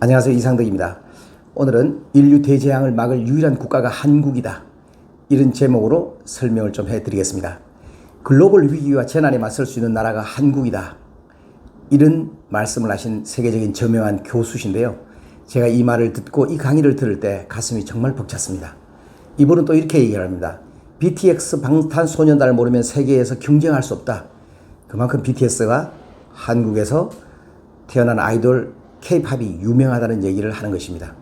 안녕하세요. 이상덕입니다. 오늘은 인류 대재앙을 막을 유일한 국가가 한국이다. 이런 제목으로 설명을 좀 해드리겠습니다. 글로벌 위기와 재난에 맞설 수 있는 나라가 한국이다. 이런 말씀을 하신 세계적인 저명한 교수신데요. 제가 이 말을 듣고 이 강의를 들을 때 가슴이 정말 벅찼습니다. 이분은 또 이렇게 얘기를 합니다. BTS 방탄소년단을 모르면 세계에서 경쟁할 수 없다. 그만큼 BTS가 한국에서 태어난 아이돌 K-팝이 유명하다는 얘기를 하는 것입니다.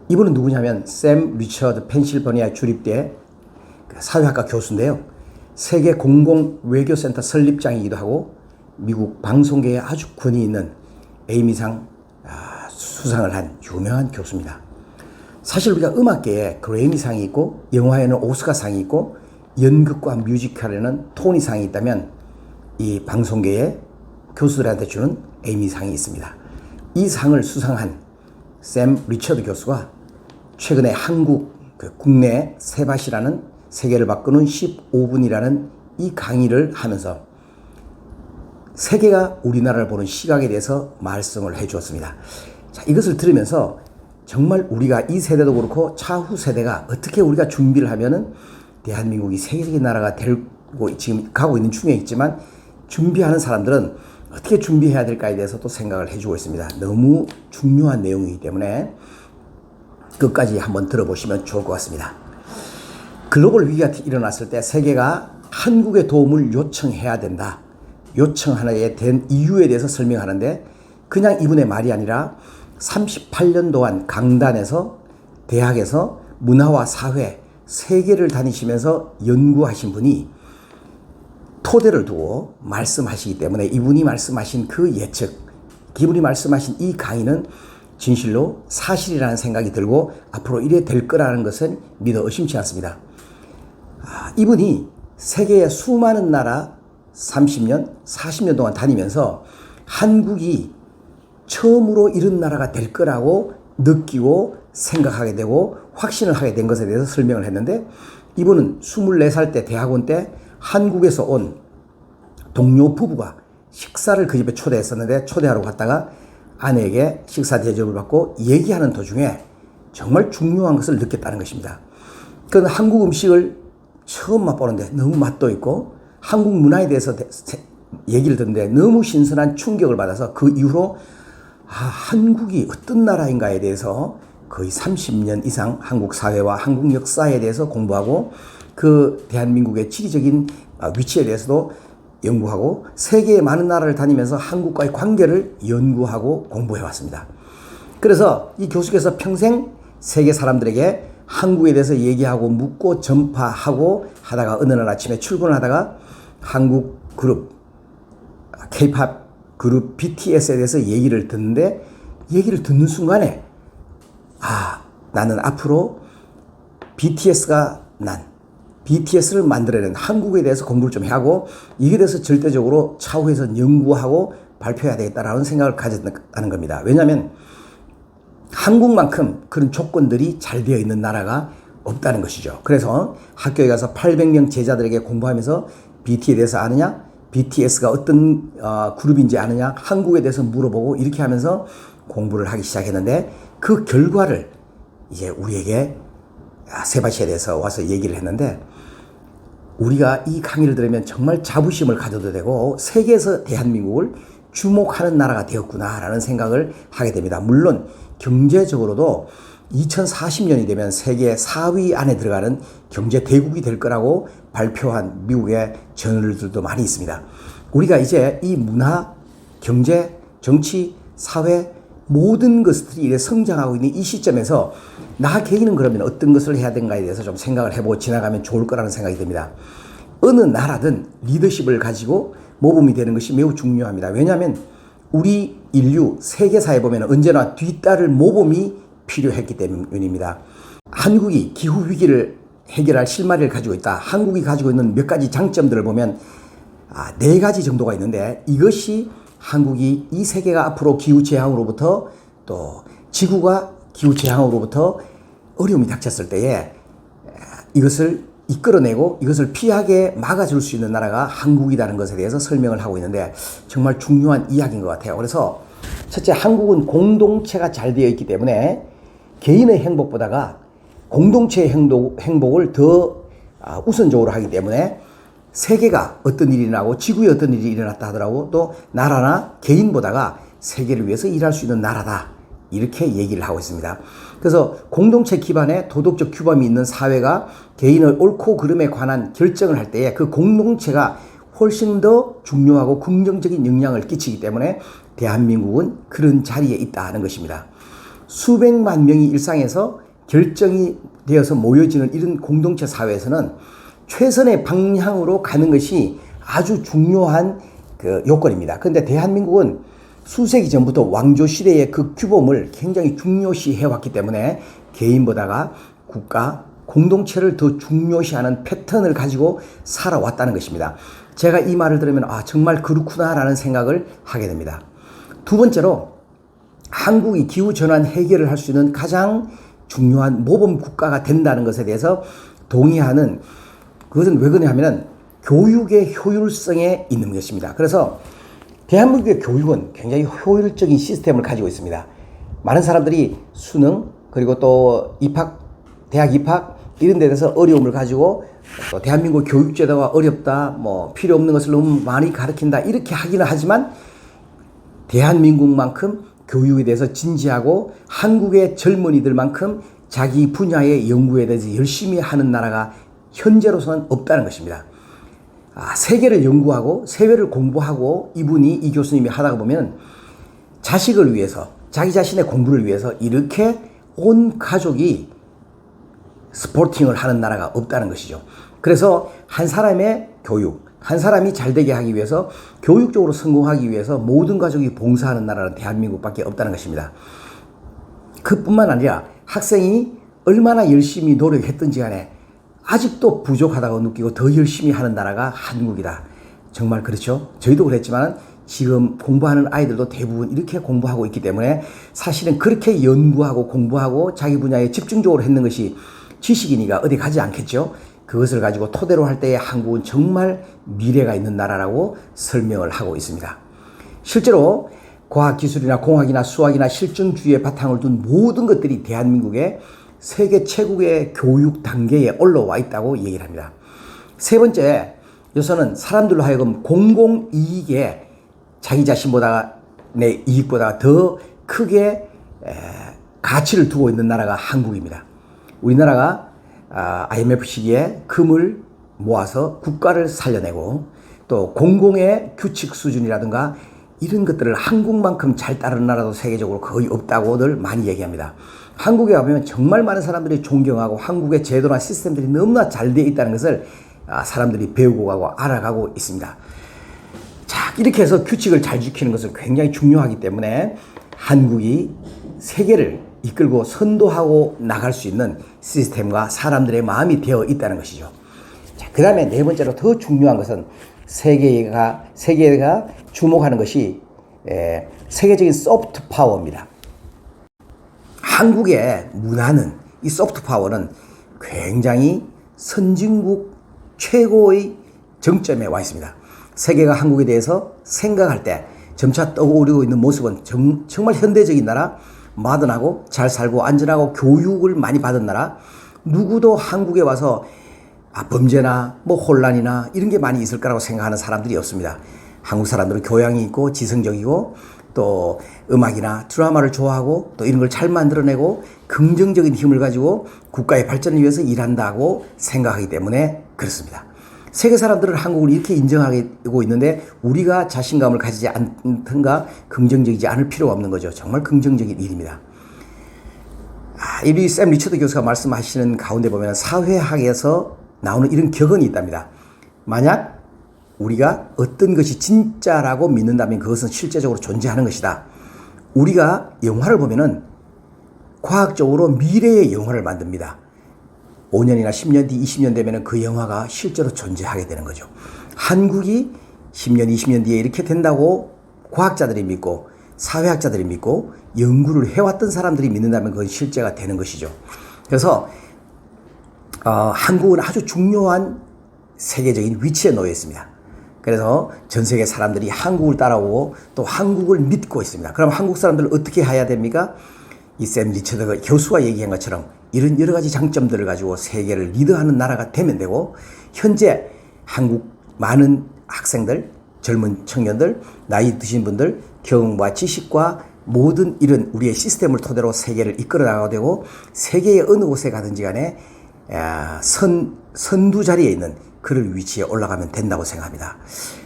이분은 누구냐면 샘 리처드 펜실버니아 주립대 사회학과 교수인데요. 세계 공공외교센터 설립장이기도 하고 미국 방송계에 아주 권위 있는 에이미상 수상을 한 유명한 교수입니다. 사실 우리가 음악계에 그래미상이 있고 영화에는 오스카상이 있고 연극과 뮤지컬에는 토니상이 있다면 이 방송계에 교수들한테 주는 에이미상이 있습니다. 이 상을 수상한 샘 리처드 교수가 최근에 한국 국내 세밭이라는 세계를 바꾸는 15분이라는 이 강의를 하면서 세계가 우리나라를 보는 시각에 대해서 말씀을 해 주었습니다. 자, 이것을 들으면서 정말 우리가 이 세대도 그렇고 차후 세대가 어떻게 우리가 준비를 하면은 대한민국이 세계적인 나라가 되고 지금 가고 있는 중에 있지만 준비하는 사람들은 어떻게 준비해야 될까에 대해서 또 생각을 해주고 있습니다. 너무 중요한 내용이기 때문에 끝까지 한번 들어보시면 좋을 것 같습니다. 글로벌 위기가 일어났을 때 세계가 한국의 도움을 요청해야 된다. 요청하게 된 이유에 대해서 설명하는데 그냥 이분의 말이 아니라 38년 동안 강단에서 대학에서 문화와 사회, 세계를 다니시면서 연구하신 분이 토대를 두고 말씀하시기 때문에 이분이 말씀하신 그 예측, 이분이 말씀하신 이 강의는 진실로 사실이라는 생각이 들고 앞으로 이래 될 거라는 것은 믿어 의심치 않습니다. 이분이 세계의 수많은 나라 30년, 40년 동안 다니면서 한국이 처음으로 이런 나라가 될 거라고 느끼고 생각하게 되고 확신을 하게 된 것에 대해서 설명을 했는데 이분은 24살 때 대학원 때 한국에서 온 동료 부부가 식사를 그 집에 초대했었는데 초대하러 갔다가 아내에게 식사 대접을 받고 얘기하는 도중에 정말 중요한 것을 느꼈다는 것입니다. 그건 한국 음식을 처음 맛보는데 너무 맛도 있고 한국 문화에 대해서 얘기를 듣는데 너무 신선한 충격을 받아서 그 이후로 한국이 어떤 나라인가에 대해서 거의 30년 이상 한국 사회와 한국 역사에 대해서 공부하고 그 대한민국의 지리적인 위치에 대해서도 연구하고 세계의 많은 나라를 다니면서 한국과의 관계를 연구하고 공부해 왔습니다. 그래서 이 교수께서 평생 세계 사람들에게 한국에 대해서 얘기하고 묻고 전파하고 하다가 어느 날 아침에 출근을 하다가 한국 그룹 K-팝 그룹 BTS에 대해서 얘기를 듣는데 얘기를 듣는 순간에 나는 앞으로 BTS를 만들어낸 한국에 대해서 공부를 좀 하고 이게 대해서 절대적으로 차후에서 연구하고 발표해야 되겠다라는 생각을 가졌다는 겁니다. 왜냐하면 한국만큼 그런 조건들이 잘 되어 있는 나라가 없다는 것이죠. 그래서 학교에 가서 800명 제자들에게 공부하면서 BT에 대해서 아느냐, BTS가 어떤 그룹인지 아느냐, 한국에 대해서 물어보고 이렇게 하면서 공부를 하기 시작했는데 그 결과를 이제 우리에게 세바시에 대해서 와서 얘기를 했는데 우리가 이 강의를 들으면 정말 자부심을 가져도 되고 세계에서 대한민국을 주목하는 나라가 되었구나라는 생각을 하게 됩니다. 물론 경제적으로도 2040년이 되면 세계 4위 안에 들어가는 경제 대국이 될 거라고 발표한 미국의 저널들도 많이 있습니다. 우리가 이제 이 문화, 경제, 정치, 사회 모든 것들이 이래 성장하고 있는 이 시점에서 나 개인은 그러면 어떤 것을 해야 되는가에 대해서 좀 생각을 해보고 지나가면 좋을 거라는 생각이 듭니다. 어느 나라든 리더십을 가지고 모범이 되는 것이 매우 중요합니다. 왜냐하면 우리 인류 세계사에 보면 언제나 뒤따를 모범이 필요했기 때문입니다. 한국이 기후위기를 해결할 실마리를 가지고 있다. 한국이 가지고 있는 몇 가지 장점들을 보면 4가지 정도가 있는데 이것이 한국이 이 세계가 앞으로 기후재앙으로부터 또 지구가 기후재앙으로부터 어려움이 닥쳤을 때에 이것을 이끌어내고 이것을 피하게 막아줄 수 있는 나라가 한국이라는 것에 대해서 설명을 하고 있는데 정말 중요한 이야기인 것 같아요. 그래서 첫째, 한국은 공동체가 잘 되어 있기 때문에 개인의 행복보다가 공동체의 행복을 더 우선적으로 하기 때문에 세계가 어떤 일이 나고 지구에 어떤 일이 일어났다 하더라도 또 나라나 개인보다가 세계를 위해서 일할 수 있는 나라다, 이렇게 얘기를 하고 있습니다. 그래서 공동체 기반의 도덕적 규범이 있는 사회가 개인의 옳고 그름에 관한 결정을 할 때에 그 공동체가 훨씬 더 중요하고 긍정적인 영향을 끼치기 때문에 대한민국은 그런 자리에 있다 하는 것입니다. 수백만 명이 일상에서 결정이 되어서 모여지는 이런 공동체 사회에서는 최선의 방향으로 가는 것이 아주 중요한 그 요건입니다. 그런데 대한민국은 수세기 전부터 왕조 시대의 그 규범을 굉장히 중요시 해왔기 때문에 개인보다가 국가, 공동체를 더 중요시하는 패턴을 가지고 살아왔다는 것입니다. 제가 이 말을 들으면 정말 그렇구나라는 생각을 하게 됩니다. 두 번째로, 한국이 기후전환 해결을 할 수 있는 가장 중요한 모범 국가가 된다는 것에 대해서 동의하는, 그것은 왜 그러냐면 교육의 효율성에 있는 것입니다. 그래서 대한민국의 교육은 굉장히 효율적인 시스템을 가지고 있습니다. 많은 사람들이 수능, 그리고 또 입학, 대학 입학 이런 데 대해서 어려움을 가지고 또 대한민국 교육제도가 어렵다, 필요 없는 것을 너무 많이 가르친다, 이렇게 하기는 하지만 대한민국만큼 교육에 대해서 진지하고 한국의 젊은이들만큼 자기 분야의 연구에 대해서 열심히 하는 나라가 현재로서는 없다는 것입니다. 세계를 연구하고 세계를 공부하고 이 교수님이 하다가 보면 자식을 위해서, 자기 자신의 공부를 위해서 이렇게 온 가족이 스포팅을 하는 나라가 없다는 것이죠. 그래서 한 사람의 교육, 한 사람이 잘 되게 하기 위해서, 교육적으로 성공하기 위해서 모든 가족이 봉사하는 나라는 대한민국밖에 없다는 것입니다. 그뿐만 아니라 학생이 얼마나 열심히 노력했든지 간에 아직도 부족하다고 느끼고 더 열심히 하는 나라가 한국이다. 정말 그렇죠. 저희도 그랬지만 지금 공부하는 아이들도 대부분 이렇게 공부하고 있기 때문에 사실은 그렇게 연구하고 공부하고 자기 분야에 집중적으로 했는 것이 지식이니까 어디 가지 않겠죠. 그것을 가지고 토대로 할 때에 한국은 정말 미래가 있는 나라라고 설명을 하고 있습니다. 실제로 과학기술이나 공학이나 수학이나 실증주의에 바탕을 둔 모든 것들이 대한민국의 세계 최고의 교육 단계에 올라와 있다고 얘기를 합니다. 세 번째, 여기서는 사람들로 하여금 공공이익에 자기 자신보다 내 이익보다 더 크게 가치를 두고 있는 나라가 한국입니다. 우리나라가 IMF 시기에 금을 모아서 국가를 살려내고 또 공공의 규칙 수준이라든가 이런 것들을 한국만큼 잘 따르는 나라도 세계적으로 거의 없다고 늘 많이 얘기합니다. 한국에 가면 정말 많은 사람들이 존경하고 한국의 제도나 시스템들이 너무나 잘 되어 있다는 것을 사람들이 배우고 가고 알아가고 있습니다. 자, 이렇게 해서 규칙을 잘 지키는 것은 굉장히 중요하기 때문에 한국이 세계를 이끌고 선도하고 나갈 수 있는 시스템과 사람들의 마음이 되어 있다는 것이죠. 자, 그 다음에 네 번째로 더 중요한 것은 세계가 주목하는 것이 세계적인 소프트 파워입니다. 한국의 문화는, 이 소프트 파워는 굉장히 선진국 최고의 정점에 와 있습니다. 세계가 한국에 대해서 생각할 때 점차 떠오르고 있는 모습은 정말 현대적인 나라, 마든하고 잘 살고 안전하고 교육을 많이 받은 나라, 누구도 한국에 와서 범죄나 혼란이나 이런 게 많이 있을 거라고 생각하는 사람들이 없습니다. 한국 사람들은 교양이 있고 지성적이고 또 음악이나 드라마를 좋아하고 또 이런 걸 잘 만들어내고 긍정적인 힘을 가지고 국가의 발전을 위해서 일한다고 생각하기 때문에 그렇습니다. 세계 사람들은 한국을 이렇게 인정하고 있는데 우리가 자신감을 가지지 않든가 긍정적이지 않을 필요가 없는 거죠. 정말 긍정적인 일입니다. 이 샘 리처드 교수가 말씀하시는 가운데 보면 사회학에서 나오는 이런 격언이 있답니다. 만약 우리가 어떤 것이 진짜라고 믿는다면 그것은 실제적으로 존재하는 것이다. 우리가 영화를 보면은 과학적으로 미래의 영화를 만듭니다. 5년이나 10년 뒤, 20년 되면은 그 영화가 실제로 존재하게 되는 거죠. 한국이 10년, 20년 뒤에 이렇게 된다고 과학자들이 믿고 사회학자들이 믿고 연구를 해왔던 사람들이 믿는다면 그건 실제가 되는 것이죠. 그래서 한국은 아주 중요한 세계적인 위치에 놓여 있습니다. 그래서 전 세계 사람들이 한국을 따라오고 또 한국을 믿고 있습니다. 그럼 한국 사람들은 어떻게 해야 됩니까? 이 샘 리처드가 교수가 얘기한 것처럼 이런 여러 가지 장점들을 가지고 세계를 리드하는 나라가 되면 되고, 현재 한국 많은 학생들, 젊은 청년들, 나이 드신 분들, 경험과 지식과 모든 이런 우리의 시스템을 토대로 세계를 이끌어 나가야 되고, 세계의 어느 곳에 가든지 간에 선두 자리에 있는 그럴 위치에 올라가면 된다고 생각합니다.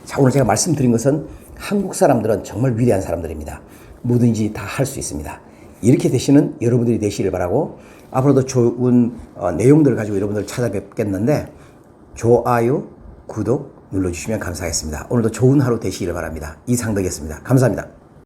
자, 오늘 제가 말씀드린 것은 한국 사람들은 정말 위대한 사람들입니다. 뭐든지 다 할 수 있습니다. 이렇게 되시는 여러분들이 되시길 바라고, 앞으로도 좋은 내용들을 가지고 여러분들 찾아뵙겠는데 좋아요, 구독 눌러주시면 감사하겠습니다. 오늘도 좋은 하루 되시기를 바랍니다. 이상덕이었습니다. 감사합니다.